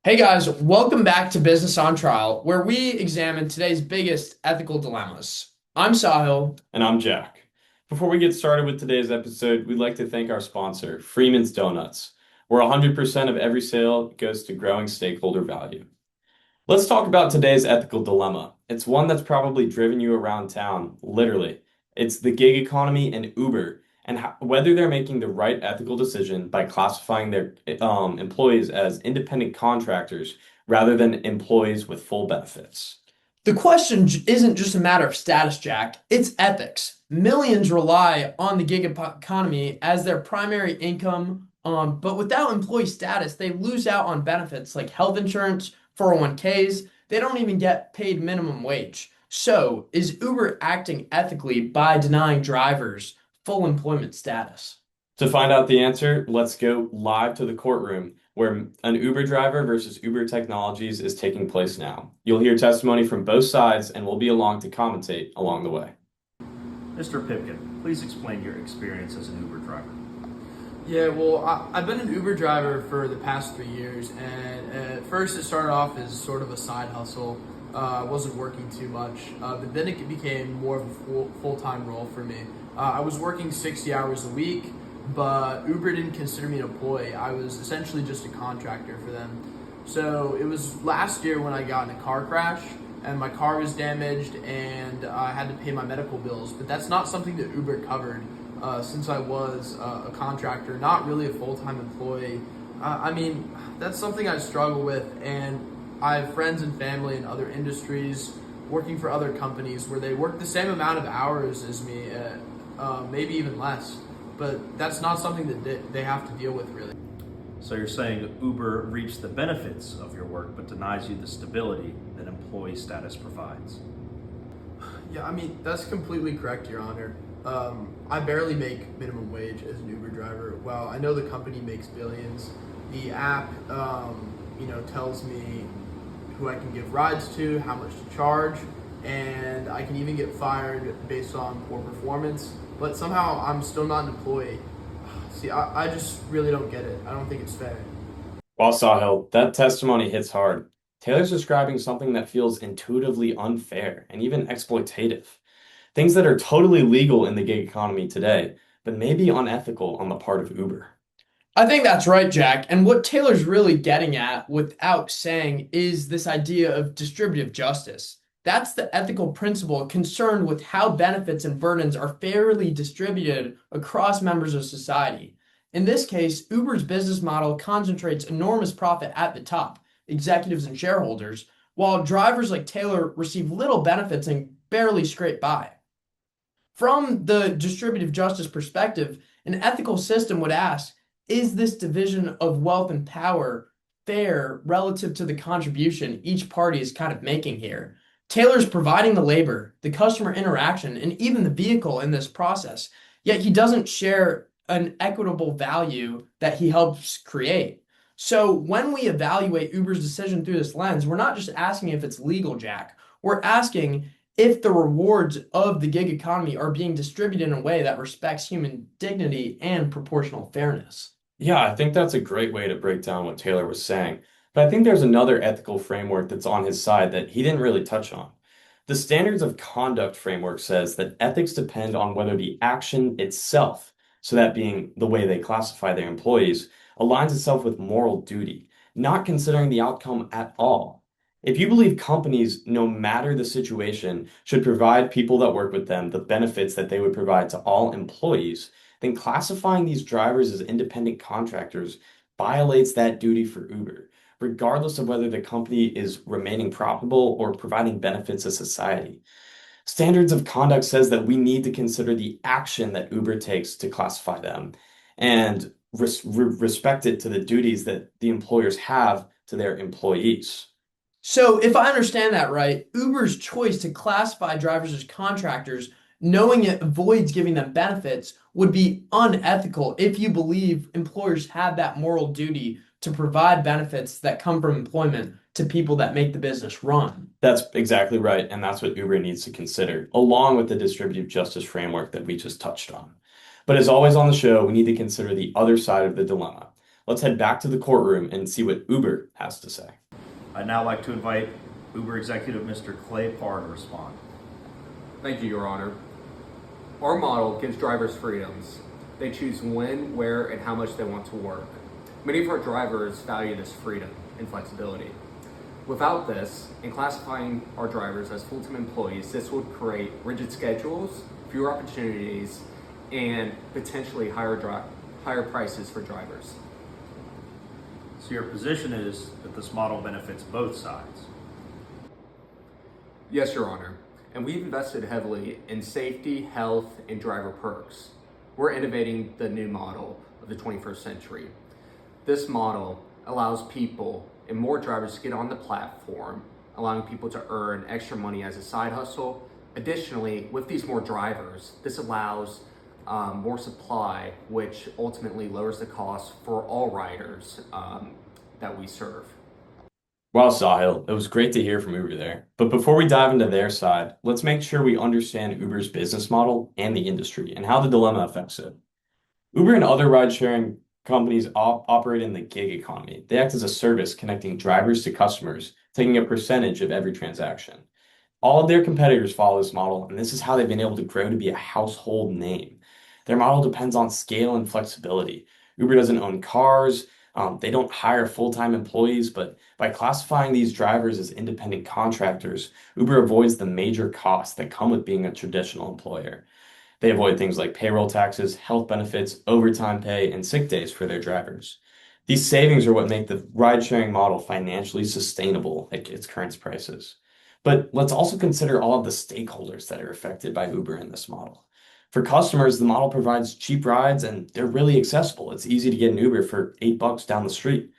Hey guys, welcome back to Business on Trial, where we examine today's biggest ethical dilemmas. I'm Sahil. And I'm Jack. Before we get started with today's episode, we'd like to thank our sponsor, Freeman's Donuts, where 100% of every sale goes to growing stakeholder value. Let's talk about today's ethical dilemma. It's one that's probably driven you around town, literally. It's the gig economy and Uber, and whether they're making the right ethical decision by classifying their employees as independent contractors rather than employees with full benefits. The question isn't just a matter of status, Jack, it's ethics. Millions rely on the gig economy as their primary income, but without employee status, they lose out on benefits like health insurance, 401ks. They don't even get paid minimum wage. So, is Uber acting ethically by denying drivers full employment status? To find out the answer, let's go live to the courtroom where an Uber driver versus Uber Technologies is taking place now. You'll hear testimony from both sides and we'll be along to commentate along the way. Mr. Pipkin, please explain your experience as an Uber driver. Yeah, well, I've been an Uber driver for the past 3 years, and at first it started off as sort of a side hustle. I wasn't working too much, but then it became more of a full-time role for me. I was working 60 hours a week, but Uber didn't consider me an employee. I was essentially just a contractor for them. So it was last year when I got in a car crash, and my car was damaged, and I had to pay my medical bills, but that's not something that Uber covered since I was a contractor, not really a full-time employee. I mean, that's something I struggle with, and I have friends and family in other industries working for other companies where they work the same amount of hours as me, maybe even less, but that's not something that they have to deal with really. So you're saying Uber reaps the benefits of your work but denies you the stability that employee status provides. Yeah, I mean, that's completely correct, Your Honor. I barely make minimum wage as an Uber driver. While I know the company makes billions, the app, tells me who I can give rides to, how much to charge, and I can even get fired based on poor performance. But somehow I'm still not an employee. See, I just really don't get it. I don't think it's fair. While Sahil, that testimony hits hard. Taylor's describing something that feels intuitively unfair and even exploitative. Things that are totally legal in the gig economy today, but maybe unethical on the part of Uber. I think that's right, Jack. And what Taylor's really getting at without saying is this idea of distributive justice. That's the ethical principle concerned with how benefits and burdens are fairly distributed across members of society. In this case, Uber's business model concentrates enormous profit at the top, executives and shareholders, while drivers like Taylor receive little benefits and barely scrape by. From the distributive justice perspective, an ethical system would ask, is this division of wealth and power fair relative to the contribution each party is kind of making here? Taylor's providing the labor, the customer interaction, and even the vehicle in this process, yet he doesn't share an equitable value that he helps create. So when we evaluate Uber's decision through this lens, we're not just asking if it's legal, Jack. We're asking if the rewards of the gig economy are being distributed in a way that respects human dignity and proportional fairness. Yeah, I think that's a great way to break down what Taylor was saying. But I think there's another ethical framework that's on his side that he didn't really touch on. The standards of conduct framework says that ethics depend on whether the action itself, so that being the way they classify their employees, aligns itself with moral duty, not considering the outcome at all. If you believe companies, no matter the situation, should provide people that work with them the benefits that they would provide to all employees, then classifying these drivers as independent contractors violates that duty for Uber, regardless of whether the company is remaining profitable or providing benefits to society. Standards of conduct says that we need to consider the action that Uber takes to classify them and respect it to the duties that the employers have to their employees. So, if I understand that right, Uber's choice to classify drivers as contractors, knowing it avoids giving them benefits, would be unethical if you believe employers have that moral duty to provide benefits that come from employment to people that make the business run. That's exactly right, and that's what Uber needs to consider, along with the distributive justice framework that we just touched on. But as always on the show, we need to consider the other side of the dilemma. Let's head back to the courtroom and see what Uber has to say. I'd now like to invite Uber executive Mr. Clay Parr to respond. Thank you, Your Honor. Our model gives drivers freedoms. They choose when, where, and how much they want to work. Many of our drivers value this freedom and flexibility. Without this, and classifying our drivers as full-time employees, this would create rigid schedules, fewer opportunities, and potentially higher prices for drivers. So your position is that this model benefits both sides. Yes, Your Honor. And we've invested heavily in safety, health, and driver perks. We're innovating the new model of the 21st century. This model allows people and more drivers to get on the platform, allowing people to earn extra money as a side hustle. Additionally, with these more drivers, this allows more supply, which ultimately lowers the cost for all riders that we serve. Wow, Sahil, it was great to hear from Uber there. But before we dive into their side, let's make sure we understand Uber's business model and the industry and how the dilemma affects it. Uber and other ride-sharing companies operate in the gig economy. They act as a service connecting drivers to customers, taking a percentage of every transaction. All of their competitors follow this model, and this is how they've been able to grow to be a household name. Their model depends on scale and flexibility. Uber doesn't own cars. They don't hire full-time employees, but by classifying these drivers as independent contractors, Uber avoids the major costs that come with being a traditional employer. They avoid things like payroll taxes, health benefits, overtime pay, and sick days for their drivers. These savings are what make the ride-sharing model financially sustainable at its current prices. But let's also consider all of the stakeholders that are affected by Uber in this model. For customers, the model provides cheap rides and they're really accessible. It's easy to get an Uber for $8 down the street.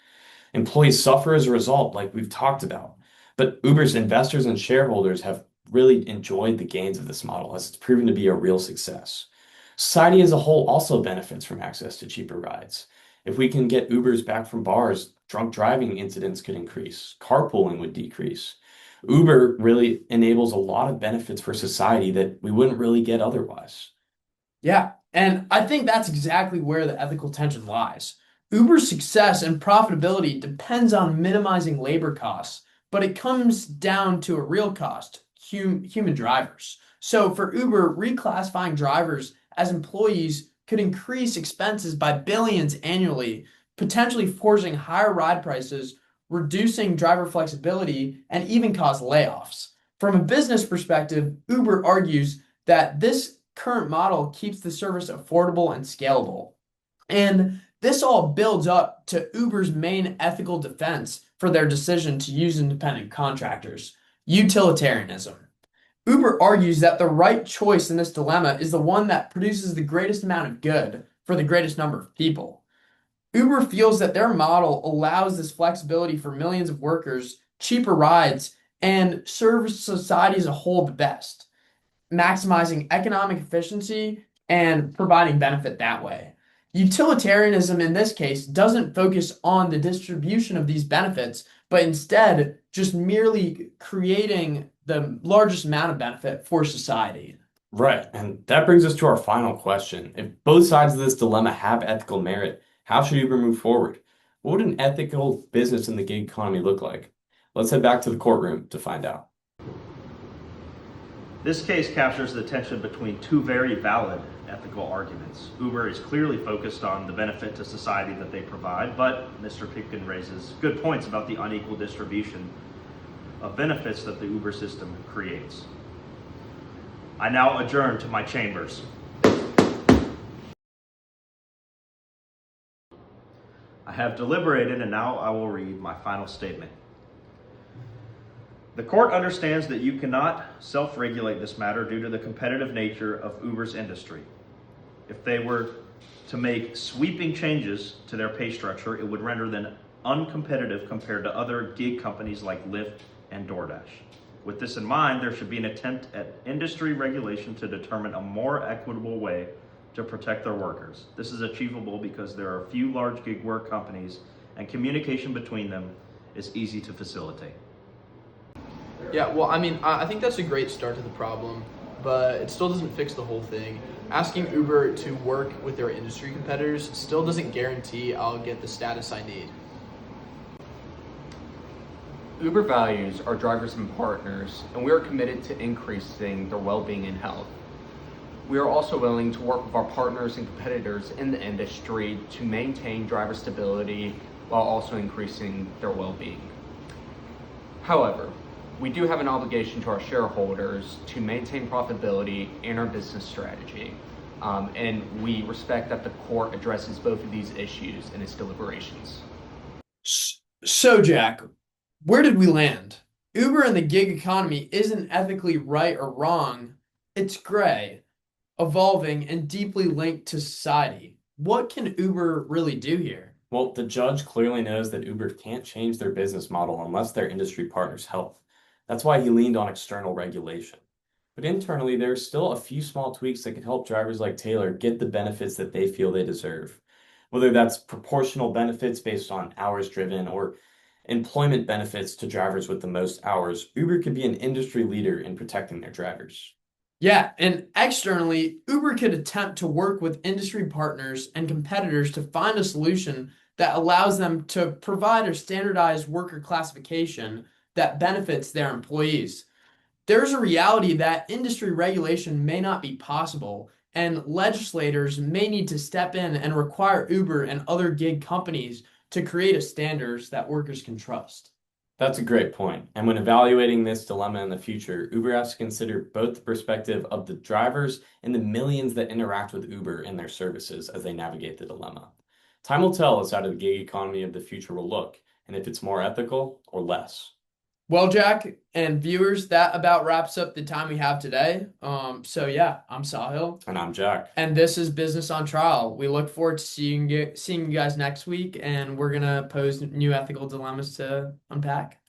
Employees suffer as a result, like we've talked about. But Uber's investors and shareholders have really enjoyed the gains of this model as it's proven to be a real success. Society as a whole also benefits from access to cheaper rides. If we can get Ubers back from bars, drunk driving incidents could increase, carpooling would decrease. Uber really enables a lot of benefits for society that we wouldn't really get otherwise. Yeah, and I think that's exactly where the ethical tension lies. Uber's success and profitability depends on minimizing labor costs, but it comes down to a real cost, human drivers. So for Uber, reclassifying drivers as employees could increase expenses by billions annually, potentially forcing higher ride prices, reducing driver flexibility, and even cause layoffs. From a business perspective, Uber argues that this current model keeps the service affordable and scalable. And this all builds up to Uber's main ethical defense for their decision to use independent contractors: utilitarianism. Uber argues that the right choice in this dilemma is the one that produces the greatest amount of good for the greatest number of people. Uber feels that their model allows this flexibility for millions of workers, cheaper rides, and serves society as a whole the best, maximizing economic efficiency and providing benefit that way. Utilitarianism in this case doesn't focus on the distribution of these benefits, but instead just merely creating the largest amount of benefit for society. Right, and that brings us to our final question. If both sides of this dilemma have ethical merit, how should Uber move forward? What would an ethical business in the gig economy look like? Let's head back to the courtroom to find out. This case captures the tension between two very valid ethical arguments. Uber is clearly focused on the benefit to society that they provide, but Mr. Pipkin raises good points about the unequal distribution of benefits that the Uber system creates. I now adjourn to my chambers. I have deliberated, and now I will read my final statement. The court understands that you cannot self-regulate this matter due to the competitive nature of Uber's industry. If they were to make sweeping changes to their pay structure, it would render them uncompetitive compared to other gig companies like Lyft and DoorDash. With this in mind, there should be an attempt at industry regulation to determine a more equitable way to protect their workers. This is achievable because there are a few large gig work companies and communication between them is easy to facilitate. Yeah, well, I mean, I think that's a great start to the problem, but it still doesn't fix the whole thing. Asking Uber to work with their industry competitors still doesn't guarantee I'll get the status I need. Uber values our drivers and partners, and we are committed to increasing their well-being and health. We are also willing to work with our partners and competitors in the industry to maintain driver stability while also increasing their well-being. However, we do have an obligation to our shareholders to maintain profitability and our business strategy. And we respect that the court addresses both of these issues in its deliberations. So, Jack, where did we land? Uber and the gig economy isn't ethically right or wrong. It's gray, evolving, and deeply linked to society. What can Uber really do here? Well, the judge clearly knows that Uber can't change their business model unless their industry partners help. That's why he leaned on external regulation. But internally, there are still a few small tweaks that could help drivers like Taylor get the benefits that they feel they deserve. Whether that's proportional benefits based on hours driven or employment benefits to drivers with the most hours, Uber could be an industry leader in protecting their drivers. Yeah, and externally, Uber could attempt to work with industry partners and competitors to find a solution that allows them to provide a standardized worker classification that benefits their employees. There's a reality that industry regulation may not be possible, and legislators may need to step in and require Uber and other gig companies to create a standards that workers can trust. That's a great point. And when evaluating this dilemma in the future, Uber has to consider both the perspective of the drivers and the millions that interact with Uber and their services as they navigate the dilemma. Time will tell us how the gig economy of the future will look, and if it's more ethical or less. Well, Jack and viewers, that about wraps up the time we have today. So yeah, I'm Sahil, And I'm Jack. and this is Business on Trial. We look forward to seeing you guys next week, and we're gonna pose new ethical dilemmas to unpack.